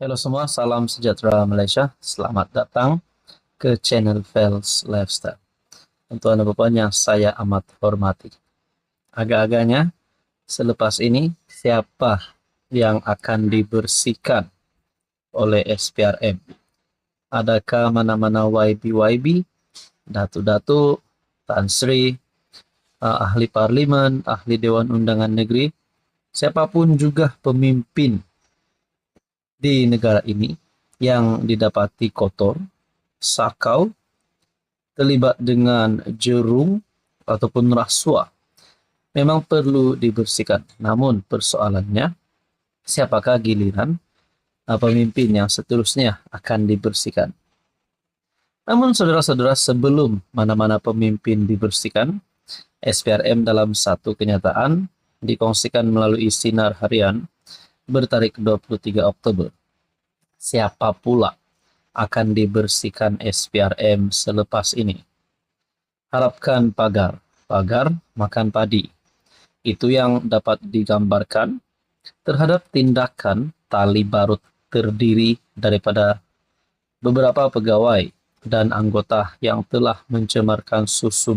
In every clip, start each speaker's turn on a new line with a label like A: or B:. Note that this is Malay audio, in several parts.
A: Halo semua, salam sejahtera Malaysia. Selamat datang ke channel Fels Lifestyle. Untuk Anda Bapak yang saya amat hormati. Agak-agaknya selepas ini siapa yang akan dibersihkan oleh SPRM? Adakah mana-mana YB, Datuk-Datuk, Tan Sri, ahli parlimen, ahli Dewan Undangan Negeri, siapapun juga pemimpin di negara ini yang didapati kotor, sakau, terlibat dengan jerung ataupun rasuah, memang perlu dibersihkan. Namun persoalannya, siapakah giliran pemimpin yang seterusnya akan dibersihkan? Namun saudara-saudara, sebelum mana-mana pemimpin dibersihkan, SPRM dalam satu kenyataan dikongsikan melalui sinar harian bertarik 23 Oktober. Siapa pula akan dibersihkan SPRM selepas ini? Harapkan pagar makan padi. Itu yang dapat digambarkan terhadap tindakan tali barut terdiri daripada beberapa pegawai dan anggota yang telah mencemarkan susu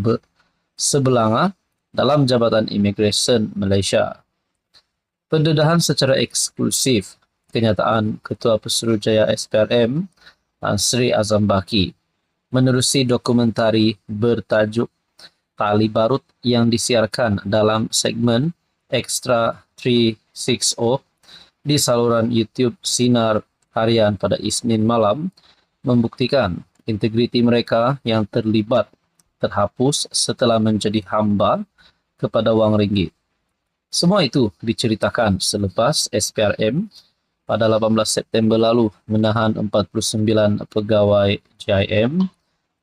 A: sebelanga dalam Jabatan Imigresen Malaysia. Pendedahan secara eksklusif kenyataan Ketua Pesuruhjaya SPRM Tan Sri Azam Baki menerusi dokumentari bertajuk Tali Barut yang disiarkan dalam segmen Extra 360 di saluran YouTube Sinar Harian pada Isnin malam membuktikan integriti mereka yang terlibat terhapus setelah menjadi hamba kepada wang ringgit. Semua itu diceritakan selepas SPRM pada 18 September lalu menahan 49 pegawai JIM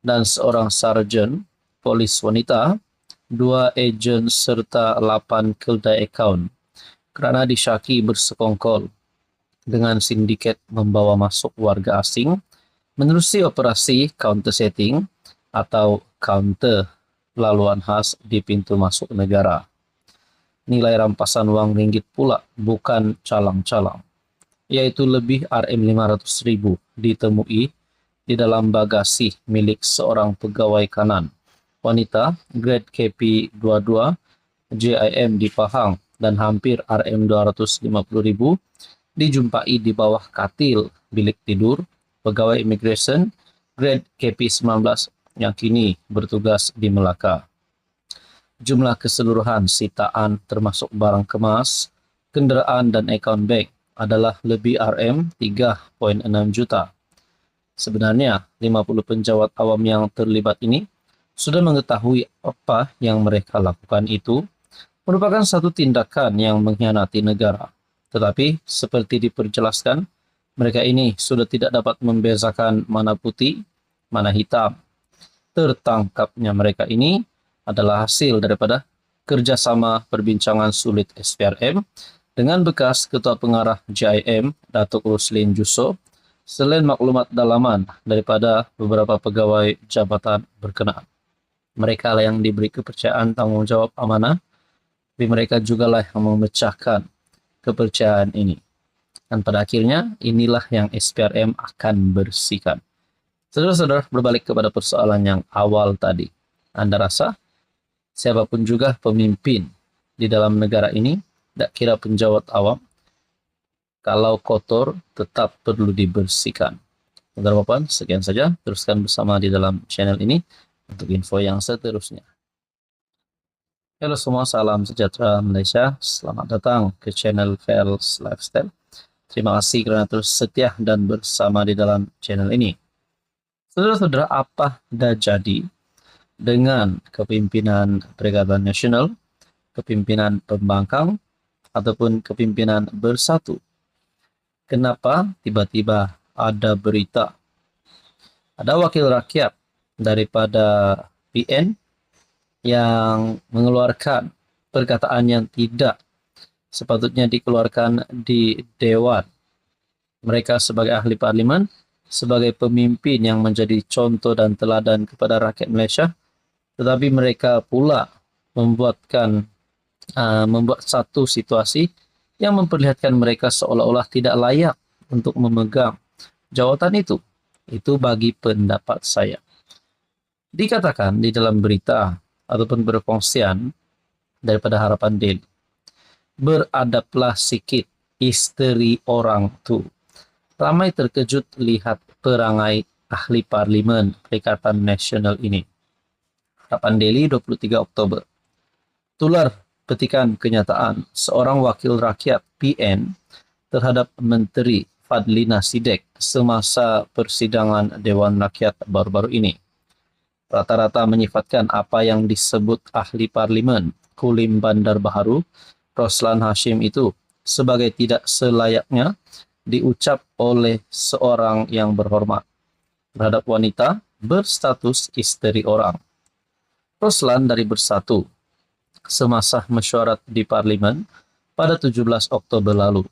A: dan seorang sarjan polis wanita, 2 ejen serta 8 keldai akaun kerana disyaki bersekongkol dengan sindiket membawa masuk warga asing menerusi operasi counter setting atau counter laluan khas di pintu masuk negara. Nilai rampasan wang ringgit pula bukan calang-calang, iaitu lebih RM500,000 ditemui di dalam bagasi milik seorang pegawai kanan wanita grade KP22 JIM di Pahang dan hampir RM250,000 dijumpai di bawah katil bilik tidur pegawai imigresen grade KP19 yang kini bertugas di Melaka. Jumlah keseluruhan sitaan termasuk barang kemas, kenderaan dan akaun bank adalah lebih RM3.6 juta. Sebenarnya, 50 penjawat awam yang terlibat ini sudah mengetahui apa yang mereka lakukan itu merupakan satu tindakan yang mengkhianati negara. Tetapi, seperti diperjelaskan, mereka ini sudah tidak dapat membezakan mana putih, mana hitam. Tertangkapnya mereka ini adalah hasil daripada kerjasama perbincangan sulit SPRM dengan bekas Ketua Pengarah JIM Datuk Roslin Jusof selain maklumat dalaman daripada beberapa pegawai jabatan berkenaan. Mereka lah yang diberi kepercayaan tanggungjawab amanah, tapi mereka jugalah yang memecahkan kepercayaan ini. Dan pada akhirnya inilah yang SPRM akan bersihkan. Saudara-saudara, berbalik kepada persoalan yang awal tadi. Anda rasa siapapun juga pemimpin di dalam negara ini, tak kira penjawat awam, kalau kotor tetap perlu dibersihkan. Saudara Bapak, sekian saja. Teruskan bersama di dalam channel ini untuk info yang seterusnya. Halo semua, salam sejahtera Malaysia. Selamat datang ke channel Fels Lifestyle. Terima kasih kerana terus setia dan bersama di dalam channel ini. Saudara-saudara, apa dah jadi dengan kepimpinan Perikatan Nasional, kepimpinan pembangkang, ataupun kepimpinan bersatu? Kenapa tiba-tiba ada berita ada wakil rakyat daripada PN yang mengeluarkan perkataan yang tidak sepatutnya dikeluarkan di Dewan? Mereka sebagai ahli parlimen, sebagai pemimpin yang menjadi contoh dan teladan kepada rakyat Malaysia, tetapi mereka pula membuat satu situasi yang memperlihatkan mereka seolah-olah tidak layak untuk memegang jawatan itu. Itu bagi pendapat saya. Dikatakan di dalam berita ataupun perkongsian daripada Harapan Daily, beradablah sikit isteri orang tu. Ramai terkejut lihat perangai ahli parlimen Perikatan Nasional ini. Harapan Daily 23 Oktober. Tular petikan kenyataan seorang wakil rakyat PN terhadap Menteri Fadlina Sidek semasa persidangan Dewan Rakyat baru-baru ini. Rata-rata menyifatkan apa yang disebut ahli parlimen Kulim Bandar Baharu, Roslan Hashim itu sebagai tidak selayaknya diucap oleh seorang yang berhormat terhadap wanita berstatus isteri orang. Roslan dari Bersatu semasa mesyuarat di parlimen pada 17 Oktober lalu,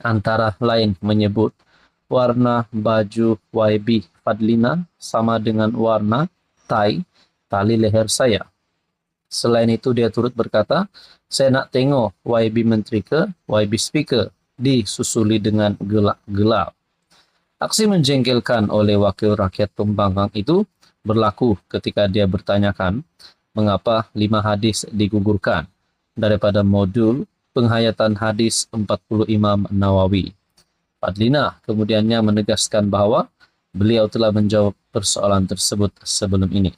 A: antara lain menyebut warna baju YB Fadlina sama dengan warna tali leher saya. Selain itu dia turut berkata, saya nak tengok YB Menteri ke YB Speaker disusuli dengan gelak-gelap. Aksi menjengkelkan oleh wakil rakyat pembangkang itu berlaku ketika dia bertanyakan mengapa 5 hadis digugurkan daripada modul penghayatan hadis 40 Imam Nawawi. Fadlina kemudiannya menegaskan bahawa beliau telah menjawab persoalan tersebut sebelum ini.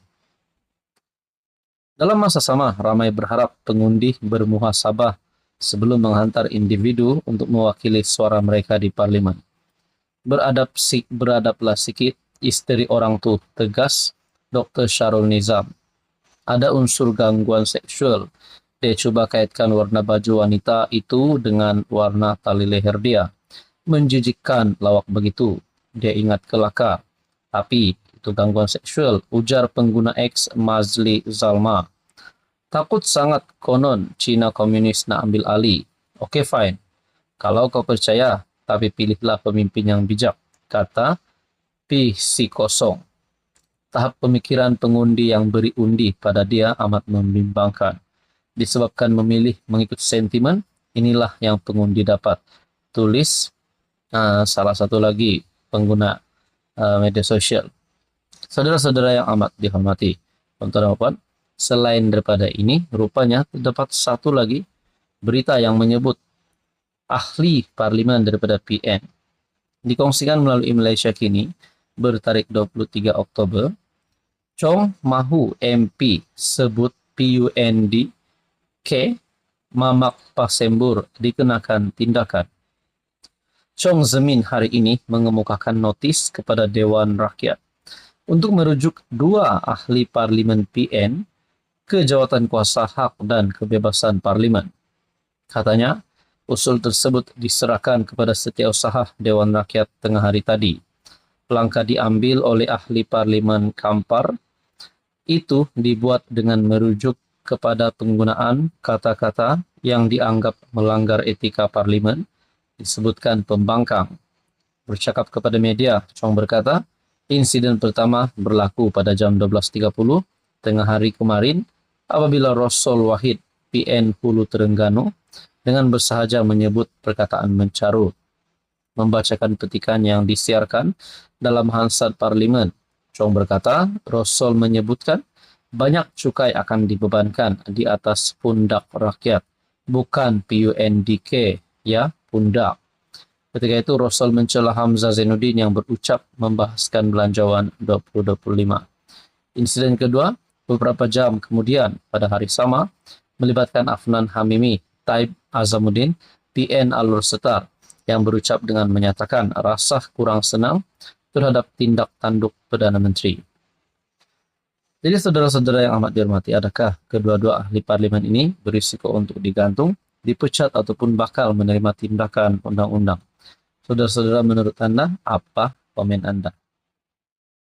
A: Dalam masa sama, ramai berharap pengundi bermuhasabah sebelum menghantar individu untuk mewakili suara mereka di parlimen. Beradablah sikit isteri orang tu, tegas Dr. Syarul Nizam. Ada unsur gangguan seksual. Dia cuba kaitkan warna baju wanita itu dengan warna tali leher dia. Menjijikkan lawak begitu. Dia ingat kelakar. Tapi itu gangguan seksual, ujar pengguna X Mazli Zalma. Takut sangat konon Cina komunis nak ambil alih. Okey fine. Kalau kau percaya, tapi pilihlah pemimpin yang bijak, kata P.C. Tahap pemikiran pengundi yang beri undi pada dia amat membimbangkan. Disebabkan memilih mengikut sentimen, inilah yang pengundi dapat. Tulis salah satu lagi pengguna media sosial. Saudara-saudara yang amat dihormati, tuan-tuan dan puan, selain daripada ini, rupanya terdapat satu lagi berita yang menyebut ahli parlimen daripada PN. Dikongsikan melalui Malaysia Kini bertarikh 23 Oktober. Chong Mahu MP sebut PUND K Mamak Pasembur dikenakan tindakan. Chong Zemin hari ini mengemukakan notis kepada Dewan Rakyat untuk merujuk 2 ahli parlimen PN ke jawatan kuasa hak dan kebebasan parlimen. Katanya, usul tersebut diserahkan kepada Setiausaha Dewan Rakyat tengah hari tadi. Langkah diambil oleh ahli parlimen Kampar itu dibuat dengan merujuk kepada penggunaan kata-kata yang dianggap melanggar etika parlimen, disebutkan pembangkang. Bercakap kepada media, Chong berkata, insiden pertama berlaku pada jam 12.30 tengah hari kemarin apabila Rosol Wahid PN Hulu Terengganu dengan bersahaja menyebut perkataan mencarut. Membacakan petikan yang disiarkan dalam Hansard Parlimen, Chong berkata, Rosol menyebutkan banyak cukai akan dibebankan di atas pundak rakyat, bukan PUNDK, ya, pundak. Ketika itu, Rosol mencela Hamzah Zainuddin yang berucap membahaskan belanjawan 2025. Insiden kedua, beberapa jam kemudian pada hari sama, melibatkan Afnan Hamimi, Taib Azamuddin, PN Alur Setar, yang berucap dengan menyatakan rasa kurang senang terhadap tindak tanduk Perdana Menteri. Jadi saudara-saudara yang amat dihormati, adakah kedua-dua ahli parlimen ini berisiko untuk digantung, dipecat ataupun bakal menerima tindakan undang-undang? Saudara-saudara, menurut Anda, apa komen Anda?